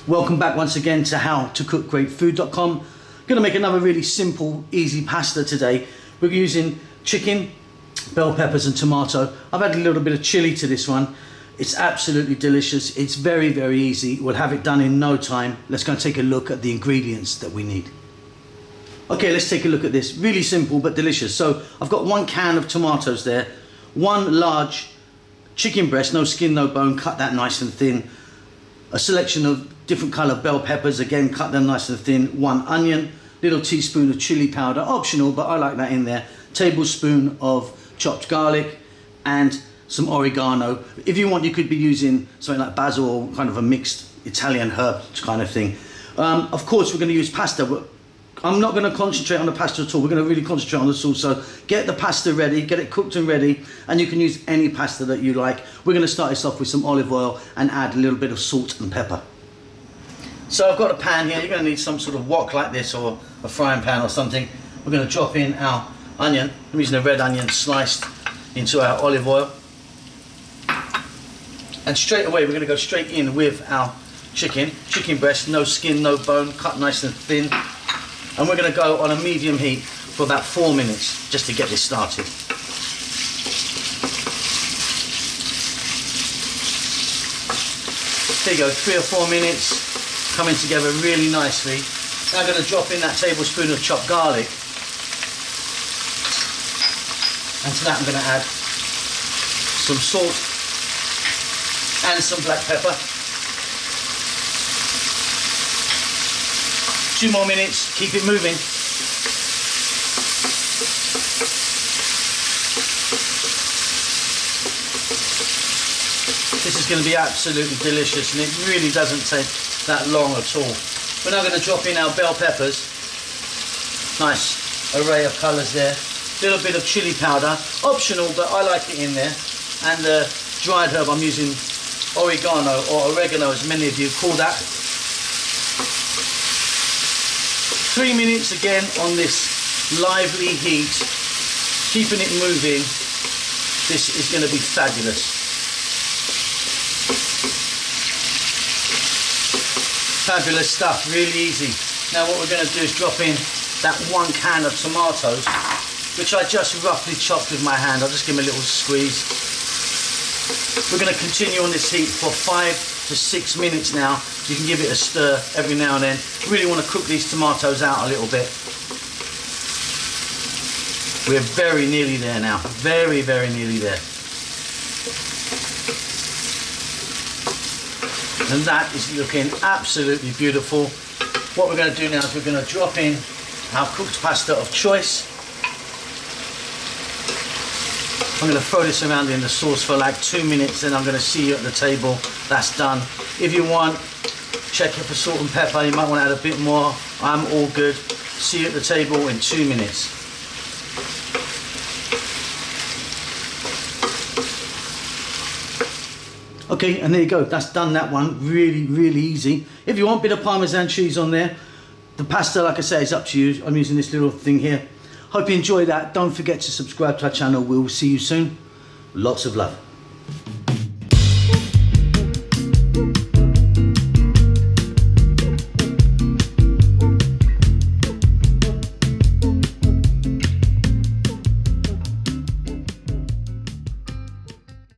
Welcome back once again to howtocookgreatfood.com. Gonna make another really simple, easy pasta today. We're using chicken, bell peppers and tomato. I've added a little bit of chili to this one. It's absolutely delicious. It's very, very easy. We'll have it done in no time. Let's go and take a look at the ingredients that we need. Okay, let's take a look at this. Really simple but delicious. So I've got 1 can of tomatoes there, 1 large chicken breast, no skin, no bone, cut that nice and thin. A selection of different color bell peppers, again cut them nice and thin. 1 onion, little teaspoon of chili powder, optional but I like that in there. Tablespoon of chopped garlic and some oregano. If you want, you could be using something like basil or kind of a mixed Italian herb kind of thing. Of course we're going to use pasta, but I'm not going to concentrate on the pasta at all. We're going to really concentrate on the sauce. So get the pasta ready, get it cooked and ready, and you can use any pasta that you like. We're going to start this off with some olive oil and add a little bit of salt and pepper. So I've got a pan here. You're going to need some sort of wok like this or a frying pan or something. We're going to drop in our onion. I'm using a red onion sliced into our olive oil. And straight away we're going to go straight in with our chicken breast, no skin, no bone, cut nice and thin. And we're going to go on a medium heat for about 4 minutes just to get this started. There you go, 3 or 4 minutes, coming together really nicely. Now I'm going to drop in that tablespoon of chopped garlic. And to that I'm going to add some salt and some black pepper. 2 more minutes, keep it moving. This is going to be absolutely delicious and it really doesn't take that long at all. We're now going to drop in our bell peppers. Nice array of colours there. A little bit of chili powder, optional but I like it in there. And the dried herb I'm using, oregano or oregano as many of you call that. 3 minutes again on this lively heat, keeping it moving. This is going to be fabulous. Fabulous stuff, really easy. Now what we're going to do is drop in that 1 can of tomatoes, which I just roughly chopped with my hand. I'll just give them a little squeeze. We're going to continue on this heat for 5 to 6 minutes now. You can give it a stir every now and then. Really want to cook these tomatoes out a little bit. We're very nearly there now. Very, very nearly there. And that is looking absolutely beautiful. What we're going to do now is we're going to drop in our cooked pasta of choice. I'm going to throw this around in the sauce for like 2 minutes, then I'm going to see you at the table. That's done. If you want, check it for salt and pepper. You might want to add a bit more. I'm all good. See you at the table in 2 minutes. Okay, and there you go. That's done, that one. Really, really easy. If you want a bit of Parmesan cheese on there, the pasta, like I say, is up to you. I'm using this little thing here. Hope you enjoy that. Don't forget to subscribe to our channel. We'll see you soon. Lots of love.